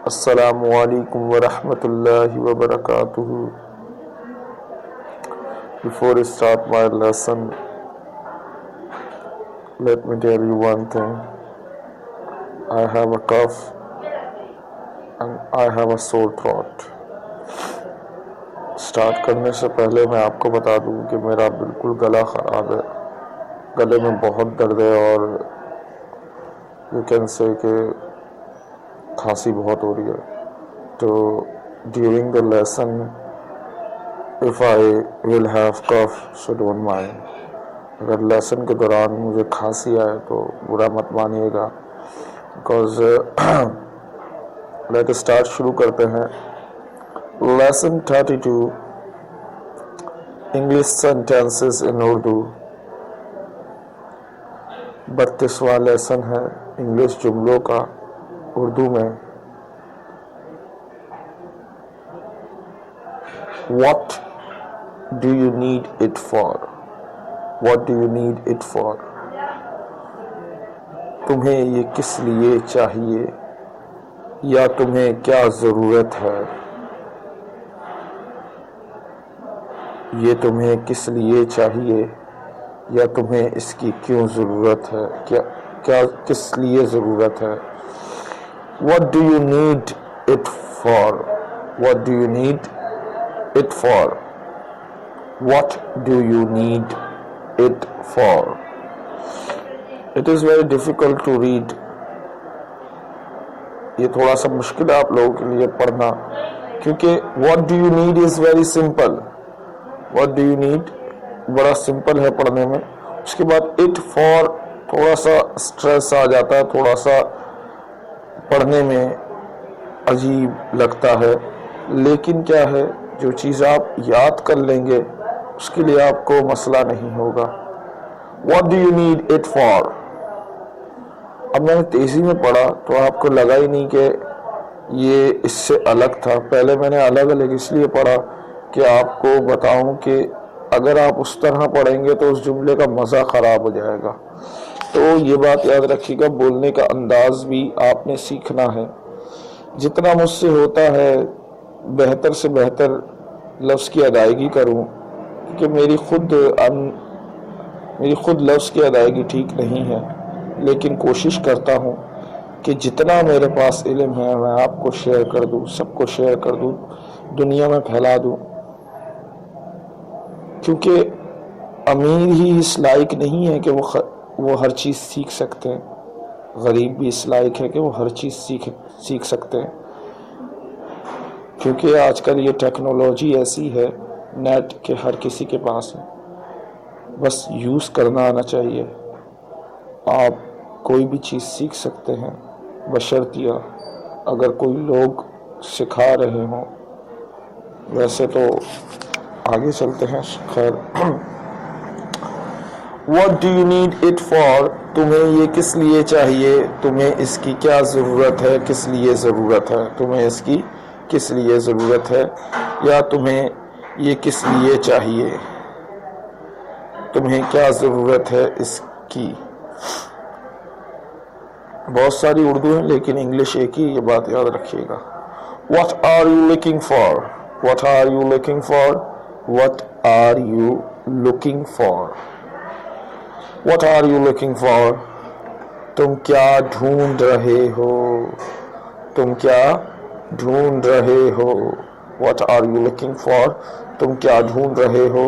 Assalamu alaikum wa rahmatullahi wa barakatuhu. Before I start my lesson, let me tell you one thing. I have a cough and I have a sore throat. Start करने से पहले मैं आपको बता दूं कि मेरा बिल्कुल गला ख़राब है, गले में बहुत दर्द है और यू कैन से कि खांसी बहुत हो रही है. तो during the lesson if I will have cough so don't mind. अगर लेसन के दौरान मुझे खांसी आए तो बुरा मत मानिएगा, बिकॉज लेट स्टार्ट शुरू करते हैं. Lesson 32 English sentences in Urdu. 32वां लेसन है इंग्लिश जुमलों का उर्दू में. What do you need it for? What do you need it for? तुम्हें ये किस लिए चाहिए या तुम्हें क्या ज़रूरत है. ये तुम्हें किस लिए चाहिए या तुम्हें इसकी क्यों ज़रूरत है, क्या किस लिए ज़रूरत है. What do you need it for? What do you need it for? What do you need it for? It is very difficult to read. ये थोड़ा सा मुश्किल है आप लोगों के लिए पढ़ना, क्योंकि what do you need is very simple. What do you need बड़ा सिंपल है पढ़ने में. उसके बाद it for थोड़ा सा स्ट्रेस आ जाता है, थोड़ा सा पढ़ने में अजीब लगता है. लेकिन क्या है, जो चीज़ आप याद कर लेंगे उसके लिए आपको मसला नहीं होगा. What do you need it for? अब मैंने तेज़ी में पढ़ा तो आपको लगा ही नहीं कि ये इससे अलग था. पहले मैंने अलग अलग इसलिए पढ़ा कि आपको बताऊं कि अगर आप उस तरह पढ़ेंगे तो उस जुमले का मज़ा ख़राब हो जाएगा. तो ये बात याद रखिएगा, बोलने का अंदाज भी आपने सीखना है. जितना मुझसे होता है बेहतर से बेहतर लफ्ज़ की अदायगी करूं, क्योंकि मेरी खुद लफ्ज़ की अदायगी ठीक नहीं है. लेकिन कोशिश करता हूं कि जितना मेरे पास इल्म है मैं आपको शेयर कर दूं, सबको शेयर कर दूं, दुनिया में फैला दूं. क्योंकि अमीर ही इस लायक नहीं है कि वो हर चीज़ सीख सकते हैं. गरीब भी इस लायक है कि वो हर चीज़ सीख सकते हैं. क्योंकि आजकल ये टेक्नोलॉजी ऐसी है, नेट के हर किसी के पास है, बस यूज़ करना आना चाहिए. आप कोई भी चीज़ सीख सकते हैं बशर्तिया अगर कोई लोग सिखा रहे हों. वैसे तो आगे चलते हैं. खैर, What do you need it for? तुम्हें ये किस लिए चाहिए, तुम्हें इसकी क्या ज़रूरत है, किस लिए ज़रूरत है. तुम्हें इसकी किस लिए ज़रूरत है या तुम्हें ये किस लिए चाहिए, तुम्हें क्या ज़रूरत है इसकी. बहुत सारी उर्दू है लेकिन इंग्लिश एक ही, ये बात याद रखिएगा. What are you looking for? What are you looking for? What are you looking for? What are you looking for? तुम क्या ढूंढ रहे हो, तुम क्या ढूंढ रहे हो. What are you looking for? तुम क्या ढूंढ रहे हो.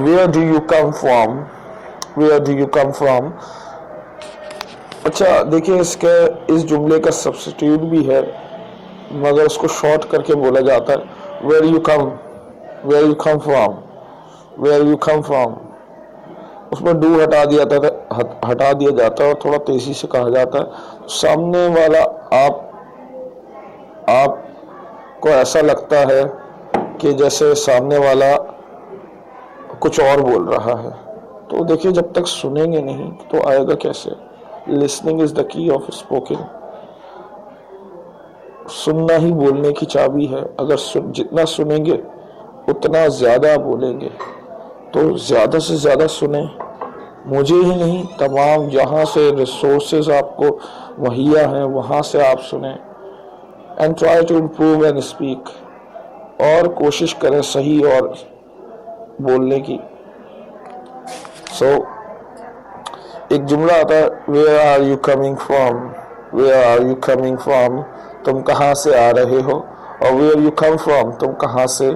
Where do you come from? Where do you come from? अच्छा देखिए, इस जुमले का सब्स्टिट्यूट भी है मगर उसको शॉर्ट करके बोला जाता है. Where you come from, where you come from. उसमें डू हटा दिया जाता है और थोड़ा तेजी से कहा जाता है. सामने वाला आपको ऐसा लगता है कि जैसे सामने वाला कुछ और बोल रहा है. तो देखिए, जब तक सुनेंगे नहीं तो आएगा कैसे. Listening is the key of spoken. सुनना ही बोलने की चाबी है. अगर जितना सुनेंगे उतना ज़्यादा बोलेंगे. तो ज़्यादा से ज़्यादा सुने मुझे ही नहीं, तमाम जहाँ से रिसोर्सेज आपको मुहैया हैं वहाँ से आप सुने। And try to improve and speak, और कोशिश करें सही और बोलने की। एक जुमला आता है, where are you coming from, where are you coming from, तुम कहाँ से आ रहे हो, और वेयर यू कम फ्रॉम, तुम कहाँ से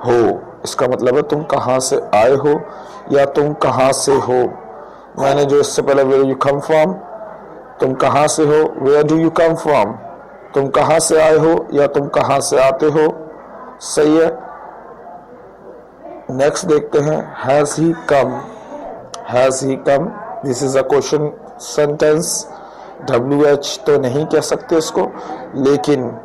हो। इसका मतलब है तुम कहाँ से आए हो या तुम कहाँ से हो। मैंने जो इससे पहले वेयर यू कम फ्रॉम, तुम कहाँ से हो, where do you come from, तुम कहाँ से आए हो या तुम कहाँ से आते हो। सही है। नेक्स्ट देखते हैं, has he come, has he come, this is a question sentence. WH तो नहीं कह सकते इसको, लेकिन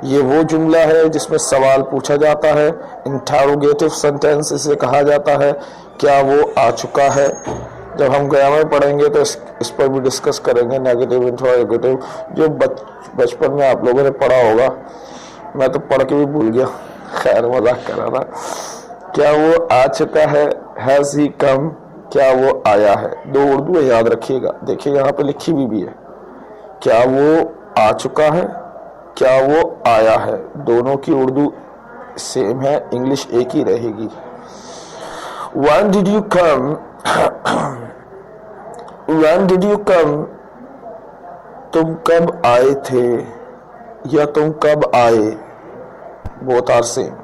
ये वो जुमला है जिसमें सवाल पूछा जाता है। इंटरोगेटिव सेंटेंस इसे कहा जाता है। क्या वो आ चुका है। जब हम ग्रामर पढ़ेंगे तो इस पर भी डिस्कस करेंगे। नेगेटिव, इंटरोगेटिव, जो बचपन में आप लोगों ने पढ़ा होगा, मैं तो पढ़ के भी भूल गया, खैर मजाक कर रहा था। क्या वो आ चुका है, हैज ही कम, क्या वो आया है। दो उर्दू है, याद रखिएगा। देखिए यहाँ पे लिखी भी है, क्या वो आ चुका है, क्या वो आया है। दोनों की उर्दू सेम है, इंग्लिश एक ही रहेगी। When did you come? When did you come? तुम कब आए थे या तुम कब आए। Both are same.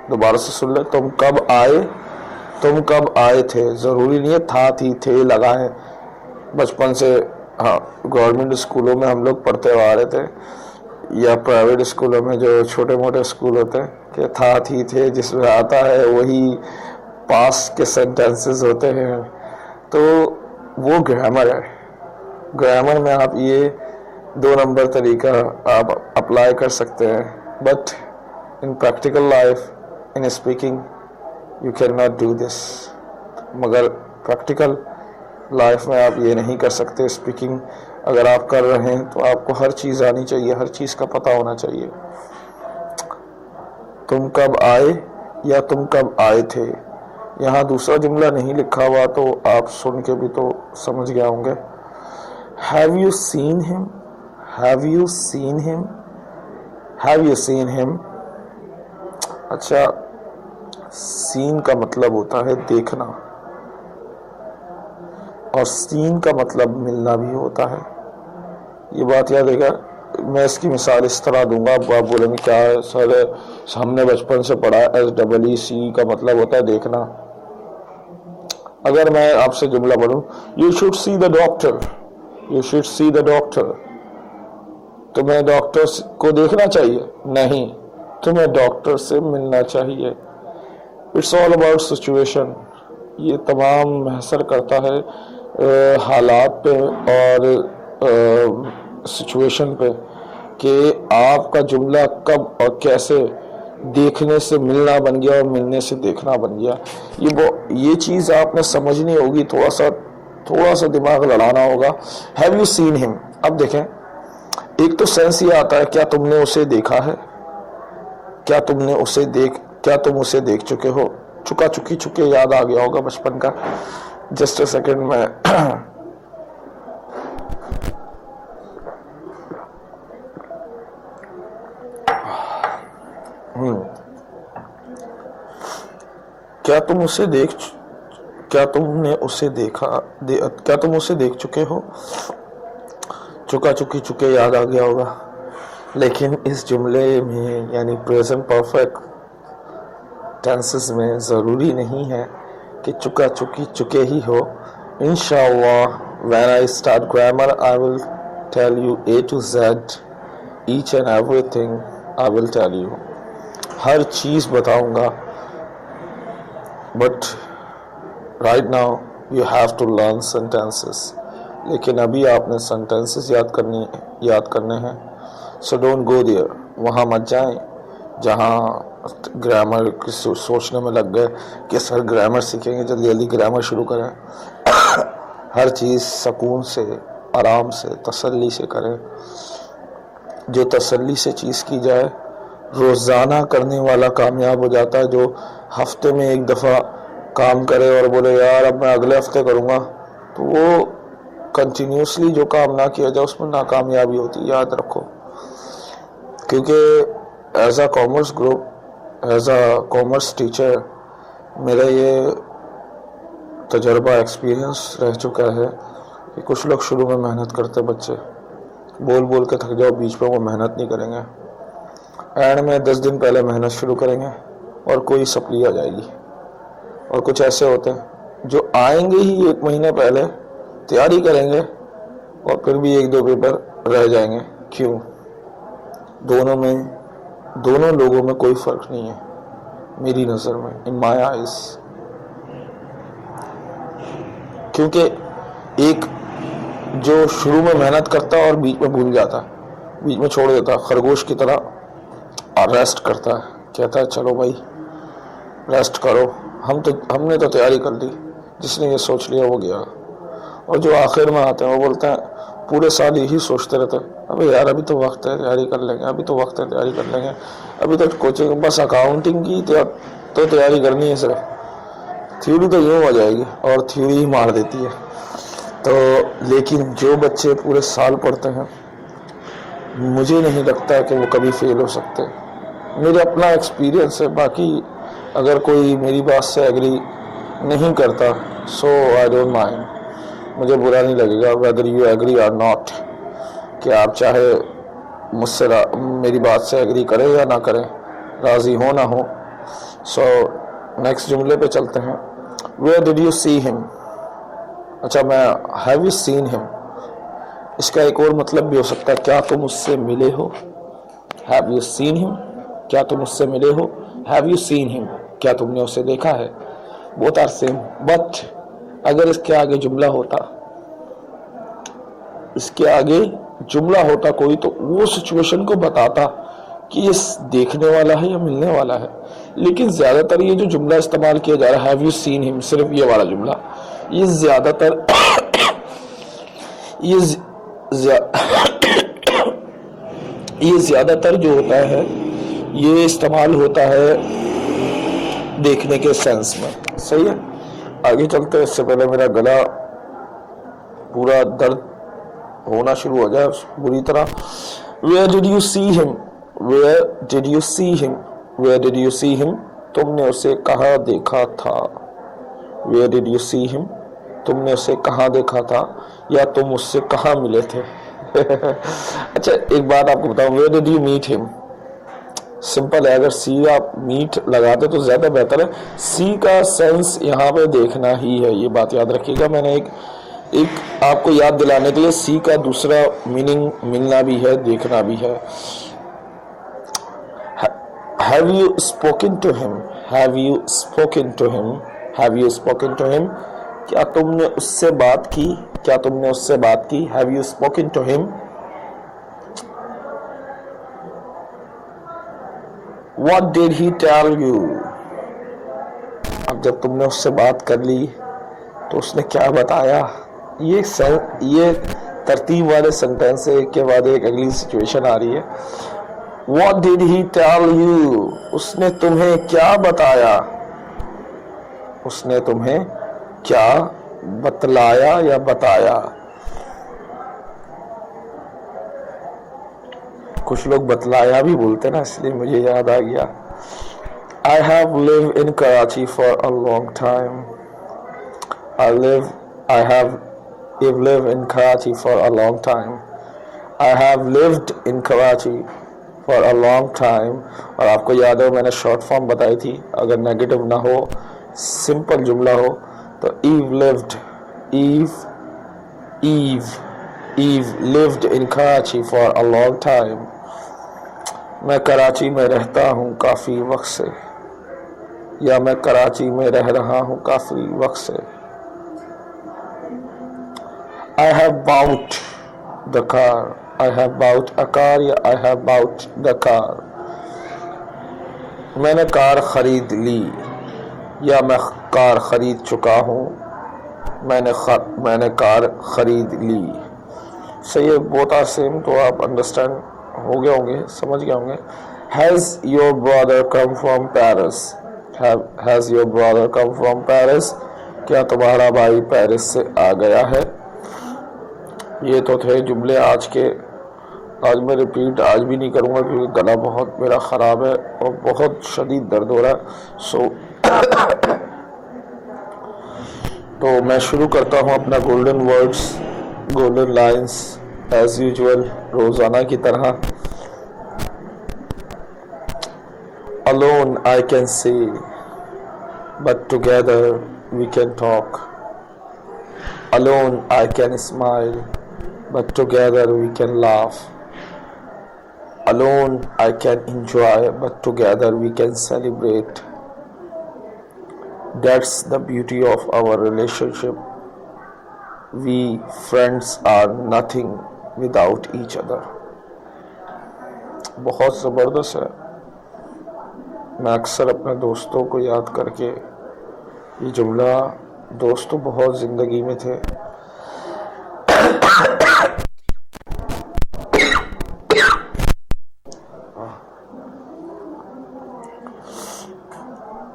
दोबारा से सुन ले, तुम कब आए, तुम कब आए थे। जरूरी नहीं है था, थी, थे लगा है। बचपन से, हाँ, गवर्नमेंट स्कूलों में हम लोग पढ़ते आ रहे थे, या प्राइवेट स्कूलों में जो छोटे मोटे स्कूल होते हैं, कि था, थी, थे जिसमें आता है वही पास के सेंटेंसेस होते हैं। तो वो ग्रामर है। ग्रामर में आप ये 2 नंबर तरीका आप अप्लाई कर सकते हैं, but in practical life, in speaking, you can not do this. मगर प्रैक्टिकल लाइफ में आप ये नहीं कर सकते। स्पीकिंग अगर आप कर रहे हैं तो आपको हर चीज़ आनी चाहिए, हर चीज़ का पता होना चाहिए। तुम कब आए या तुम कब आए थे। यहाँ दूसरा जुमला नहीं लिखा हुआ, तो आप सुन के भी तो समझ गए होंगे। Have you seen him, have you seen him, have you seen him. अच्छा, सीन का मतलब होता है देखना, और सीन का मतलब मिलना भी होता है। ये बात याद रखिएगा। मैं इसकी मिसाल इस तरह दूंगा, आप बोलेंगे क्या है सर, हमने बचपन से पढ़ा, SEEC का मतलब होता है देखना। अगर मैं आपसे जुमला पढ़ूं, you should see the doctor, you should see the doctor, तुम्हें डॉक्टर को देखना चाहिए, नहीं, तुम्हें डॉक्टर से मिलना चाहिए। It's all about situation. ये तमाम असर करता है हालात पे और सिचुएशन पे, कि आपका जुमला कब और कैसे देखने से मिलना बन गया और मिलने से देखना बन गया। ये चीज़ आपने समझनी होगी, थोड़ा सा दिमाग लड़ाना होगा। Have you seen him. अब देखें, एक तो सेंस ये आता है, क्या तुमने उसे देखा है, क्या तुम उसे देख चुके हो। चुका चुकी चुके याद आ गया होगा बचपन का। जस्ट अ सेकेंड में क्या तुमने उसे देखा, क्या तुम उसे देख चुके हो। चुका चुकी चुके याद आ गया होगा। लेकिन इस जुमले में यानी प्रेजेंट परफेक्ट टेंसेस में ज़रूरी नहीं है कि चुका चुकी चुके ही हो। इंशाअल्लाह when I start grammar I will tell you A to Z, each and everything I will tell you, हर चीज़ बताऊंगा। But right now you have to learn sentences. लेकिन अभी आपने सेंटेंसेस याद करने हैं। सो डोंट गो देयर, वहाँ मत जाएं जहाँ ग्रामर की सोचने में लग गए कि सर ग्रामर सीखेंगे, जल्दी जल्दी ग्रामर शुरू करें। हर चीज़ सुकून से, आराम से, तसल्ली से करें। जो तसल्ली से चीज़ की जाए, रोज़ाना करने वाला कामयाब हो जाता है। जो हफ्ते में एक दफ़ा काम करे और बोले यार अब मैं अगले हफ्ते करूँगा, तो वो कंटिन्यूसली जो काम ना किया जाए उसमें नाकामयाबी होती है, याद रखो। क्योंकि as a commerce group, as a commerce teacher, मेरा ये तजर्बा एक्सपीरियंस रह चुका है कि कुछ लोग शुरू में मेहनत करते, बच्चे बोल बोल के थक जाओ, बीच में वो मेहनत नहीं करेंगे, एंड में 10 दिन पहले मेहनत शुरू करेंगे और कोई सप्ली आ जाएगी। और कुछ ऐसे होते हैं जो आएंगे ही 1 महीने पहले, तैयारी करेंगे और फिर भी 1-2 पेपर रह जाएंगे। क्यों? दोनों लोगों में कोई फर्क नहीं है मेरी नज़र में, इन माय आइज। क्योंकि एक जो शुरू में मेहनत करता है और बीच में भूल जाता है, बीच में छोड़ देता है, खरगोश की तरह रेस्ट करता है, कहता है चलो भाई रेस्ट करो, हमने तो तैयारी कर ली, जिसने ये सोच लिया वो गया। और जो आखिर में आते हैं वो बोलते हैं, पूरे साल यही सोचते रहते हैं, अबे यार अभी तो वक्त है, तैयारी कर लेंगे, अभी तो वक्त है, तैयारी कर लेंगे, अभी तो कोचिंग, बस अकाउंटिंग की तो तैयारी करनी है सिर्फ, थ्योरी तो यूँ हो जाएगी, और थ्योरी ही मार देती है। तो लेकिन जो बच्चे पूरे साल पढ़ते हैं, मुझे नहीं लगता कि वो कभी फेल हो सकते। मेरा अपना एक्सपीरियंस है, बाकी अगर कोई मेरी बात से एग्री नहीं करता, सो आई डोंट माइंड, मुझे बुरा नहीं लगेगा वेदर यू एग्री और नॉट, कि आप चाहे मुझसे मेरी बात से एग्री करें या ना करें, राज़ी हो ना हो। सो नेक्स्ट जुमले पे चलते हैं। Where did you see him? अच्छा, मैं हैव यू सीन हिम, इसका एक और मतलब भी हो सकता है, क्या तुम उससे मिले हो? हैव यू सीन हिम, क्या तुम उससे मिले हो? हैव यू सीन हिम, क्या तुमने उसे देखा है? बोथ आर सेम, बट अगर इसके आगे जुमला होता, कोई, तो वो सिचुएशन को बताता कि ये देखने वाला है या मिलने वाला है। लेकिन ज्यादातर ये जो जुमला इस्तेमाल किया जा रहा है, हैव यू सीन हिम, सिर्फ ये वाला जुमला, ये ज्यादातर ये ज्यादातर जो होता है, ये इस्तेमाल होता है देखने के सेंस में। सही है, आगे चलते हैं। इससे पहले मेरा गला पूरा दर्द होना शुरू हो जाए बुरी तरह। Where did you see him? Where did you see him? Where did you see him? तुमने उसे कहाँ देखा था? Where did you see him? तुमने उसे कहाँ देखा था, या तुम उससे कहाँ मिले थे? अच्छा, एक बात आपको बताऊं, Where did you meet him? Simple है, अगर सी आप मीट लगाते तो ज्यादा बेहतर है। सी का सेंस यहाँ पे देखना ही है, ये बात याद रखिएगा। मैंने एक आपको याद दिलाने के लिए, सी का दूसरा मीनिंग मिलना भी है, देखना भी है। Have you spoken to him? Have you spoken to him? Have you spoken to him? क्या तुमने उससे बात की? क्या तुमने उससे बात की? Have you spoken to him? What did he tell you? अब जब तुमने उससे बात कर ली तो उसने क्या बताया? ये तरतीब वाले सेंटेंस से एक के बाद एक अगली सिचुएशन आ रही है। What did he tell you? उसने तुम्हें क्या बताया? उसने तुम्हें क्या बतलाया या बताया? कुछ लोग बतलाया भी बोलते ना, इसलिए मुझे याद आ गया। I have lived in Karachi for a long time. I have lived in Karachi for a long time. I have lived in Karachi for a long time. और आपको याद हो मैंने शॉर्ट फॉर्म बताई थी, अगर नेगेटिव ना हो, सिंपल जुमला हो तो Eve lived in Karachi for a long time. मैं कराची में रहता हूँ काफ़ी वक्त से, या मैं कराची में रह रहा हूँ काफ़ी वक्त से। I have bought the car. I have bought a car या I have bought the car. मैंने कार खरीद ली या मैं कार खरीद चुका हूँ। मैंने कार खरीद ली। सही है, बोथ आर सेम, तो आप अंडरस्टैंड हो गए होंगे, समझ गए होंगे। Has your brother come from Paris? Has your brother come from Paris? क्या तुम्हारा भाई पेरिस से आ गया है। ये तो थे जुमले आज के। आज मैं रिपीट आज भी नहीं करूँगा क्योंकि गला बहुत मेरा ख़राब है और बहुत शदीद दर्द हो रहा है। तो मैं शुरू करता हूँ अपना golden words, golden lines as usual रोज़ाना की तरह। Alone I can see but together we can talk. Alone I can smile, but together we can laugh. Alone I can enjoy, but together we can celebrate. That's the beauty of our relationship. We friends are nothing without each other. बहुत ज़बरदस्त है। मैं अक्सर अपने दोस्तों को याद करके ये जुमला, दोस्त तो बहुत ज़िंदगी में थे,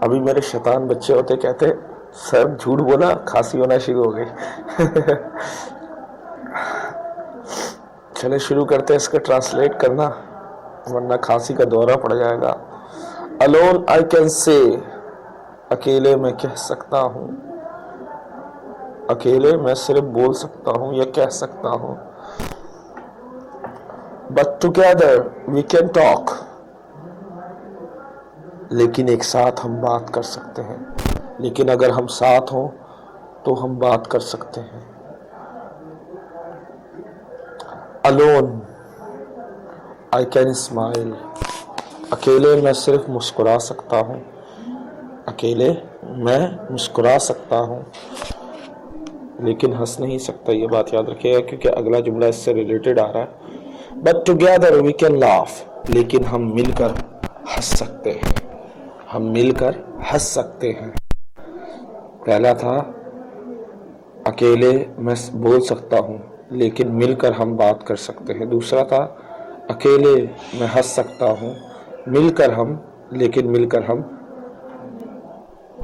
अभी मेरे शैतान बच्चे होते कहते सर झूठ बोला, खांसी होना शुरू हो गई। चले शुरू करते हैं इसका ट्रांसलेट करना, वरना खांसी का दौरा पड़ जाएगा। अलोन आई कैन से, अकेले मैं कह सकता हूँ, अकेले मैं सिर्फ बोल सकता हूँ या कह सकता हूँ। But together we can talk, लेकिन एक साथ हम बात कर सकते हैं। लेकिन अगर हम साथ हों तो हम बात कर सकते हैं। अलोन आई कैन स्माइल, अकेले मैं सिर्फ मुस्कुरा सकता हूँ, अकेले मैं मुस्कुरा सकता हूँ लेकिन हंस नहीं सकता। ये बात याद रखिएगा क्योंकि अगला जुमला इससे रिलेटेड आ रहा है। But together we can laugh, लेकिन हम मिलकर हंस सकते हैं, हम मिलकर हंस सकते हैं। पहला था अकेले मैं बोल सकता हूँ लेकिन मिलकर हम बात कर सकते हैं। दूसरा था अकेले मैं हंस सकता हूँ, मिलकर हम, लेकिन मिलकर हम,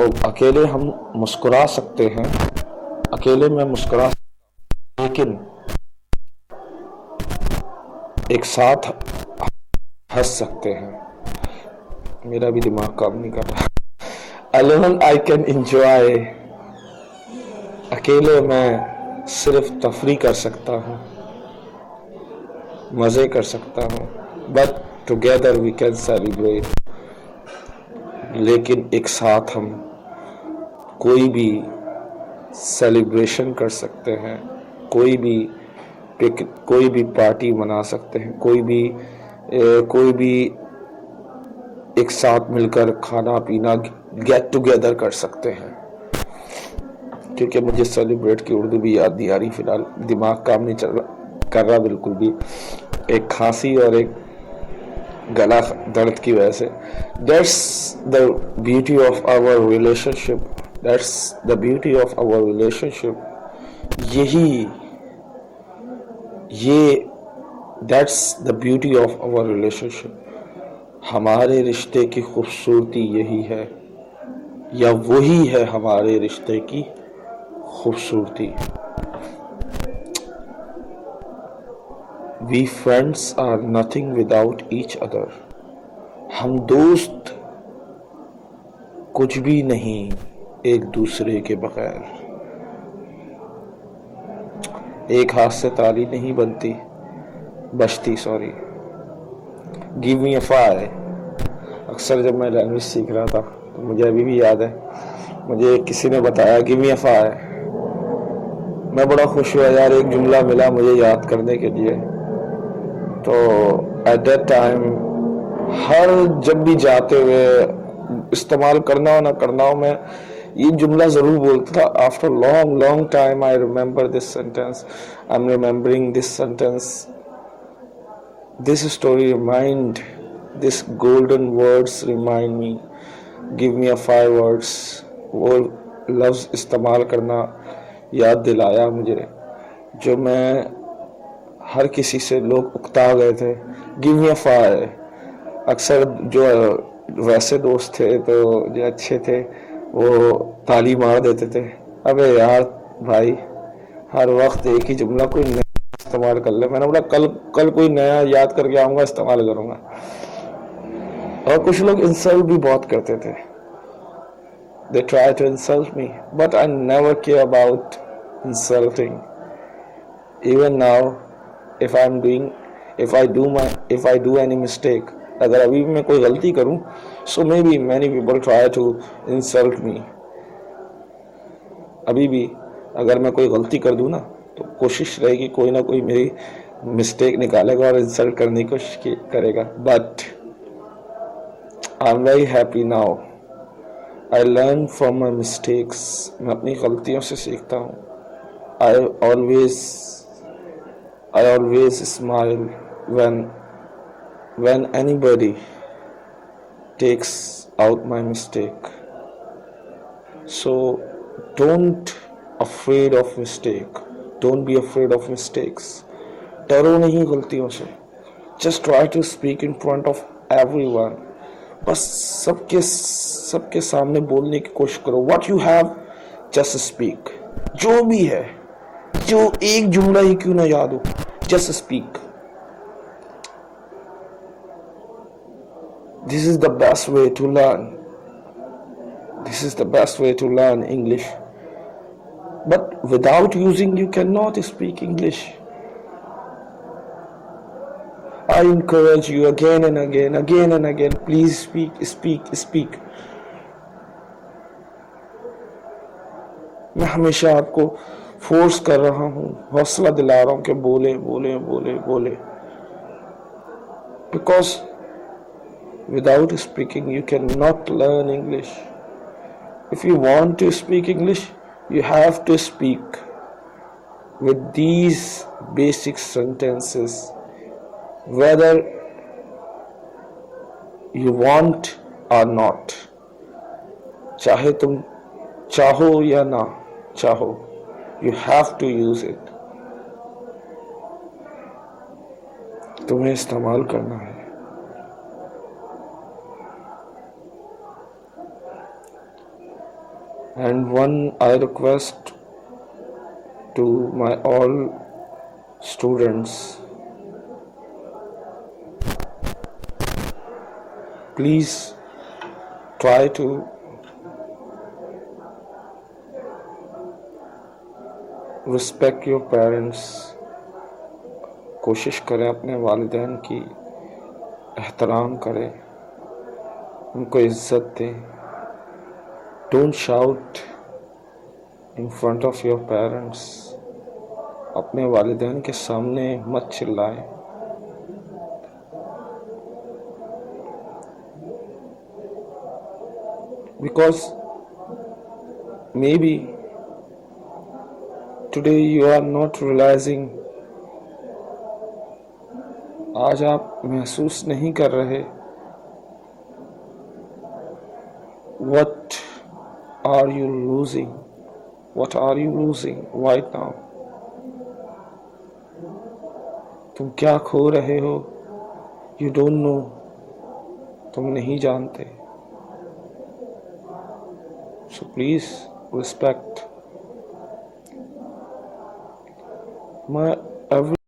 और अकेले हम मुस्कुरा सकते हैं, अकेले मैं मुस्कुरा लेकिन एक साथ हंस सकते हैं। मेरा भी दिमाग काम नहीं कर रहा। अलोन आई कैन एंजॉय, अकेले मैं सिर्फ तफरी कर सकता हूँ, मज़े कर सकता हूँ। But together we can celebrate, लेकिन एक साथ हम कोई भी सेलिब्रेशन कर सकते हैं, कोई भी पार्टी मना सकते हैं, कोई भी एक साथ मिलकर खाना पीना गेट टुगेदर कर सकते हैं। क्योंकि मुझे सेलिब्रेट की उर्दू भी याद नहीं आ रही, फिलहाल दिमाग काम नहीं कर रहा बिल्कुल भी, एक खांसी और एक गला दर्द की वजह से। That's the beauty of our relationship. That's the beauty of our relationship. That's the beauty of our relationship. हमारे रिश्ते की खूबसूरती यही है, या वही है हमारे रिश्ते की खूबसूरती। We friends are nothing without each other. हम दोस्त कुछ भी नहीं एक दूसरे के बगैर। एक हाथ से ताली नहीं बजती। Sorry, give me a five. अक्सर जब मैं लैंग्वेज सीख रहा था तो मुझे अभी भी याद है, मुझे किसी ने बताया गिव मी अ फाइव। मैं बड़ा खुश हुआ यार, एक जुमला मिला मुझे याद करने के लिए। तो एट दैट टाइम हर जब भी जाते हुए इस्तेमाल करना हो ना करना हो, मैं ये जुमला ज़रूर बोलता था। After long time I remember this sentence, I am remembering this sentence, this story remind, this golden words remind me, give me a 5 words. वो लफ्ज़ इस्तेमाल करना याद दिलाया मुझे, जो मैं हर किसी से लोग उकता गए थे। गिव मी अ 5। अक्सर जो वैसे दोस्त थे तो जो अच्छे थे वो ताली मार देते थे, अबे यार भाई, हर वक्त एक ही जुमला कोई नया इस्तेमाल कर ले। मैंने बोला कल कल कोई नया याद करके आऊंगा, इस्तेमाल करूंगा। और कुछ लोग इंसल्ट भी बहुत करते थे। They try to insult me, but I never care about insulting. Even now, if I'm doing, if I do any mistake, अगर अभी भी मैं कोई गलती करूं, so maybe many people try to insult me. अभी भी अगर मैं कोई गलती कर दूं ना, तो कोशिश रहेगी कोई ना कोई मेरी मिस्टेक निकालेगा और इंसल्ट करने की कोशिश करेगा। But I am very happy now. I learn from my mistakes. मैं अपनी गलतियों से सीखता हूँ। I always smile when anybody takes out my mistake. So don't afraid of mistake. Don't be afraid of mistakes. डरो नहीं गलतियों से। Just try to speak in front of everyone. बस सबके सामने बोलने की कोशिश करो। What you have, just speak. जो भी है, जो एक जुमला ही क्यों ना याद हो, just speak. This is the best way to learn. This is the best way to learn English. But without using, you cannot speak English. I encourage you again and again. Please speak. मैं हमेशा आपको force कर रहा हूँ, हौसला दिला रहा हूँ कि बोले। Because without speaking, you cannot learn English. If you want to speak English, you have to speak with these basic sentences, whether you want or not. चाहे तुम चाहो या ना चाहो, you have to use it. तुम्हें इस्तेमाल करना है। And one I request to my all students, please try to respect your parents. कोशिश करें अपने वालिदैन की एहतराम करें, उनको इज्जत दें। Don't shout in front of your parents. अपने वालिदैन के सामने मत चिल्लाएं। Because maybe today you are not realizing, आज आप महसूस नहीं कर रहे, what are you losing right now? तुम क्या खो रहे हो? You don't know. तुम नहीं जानते। So please respect my every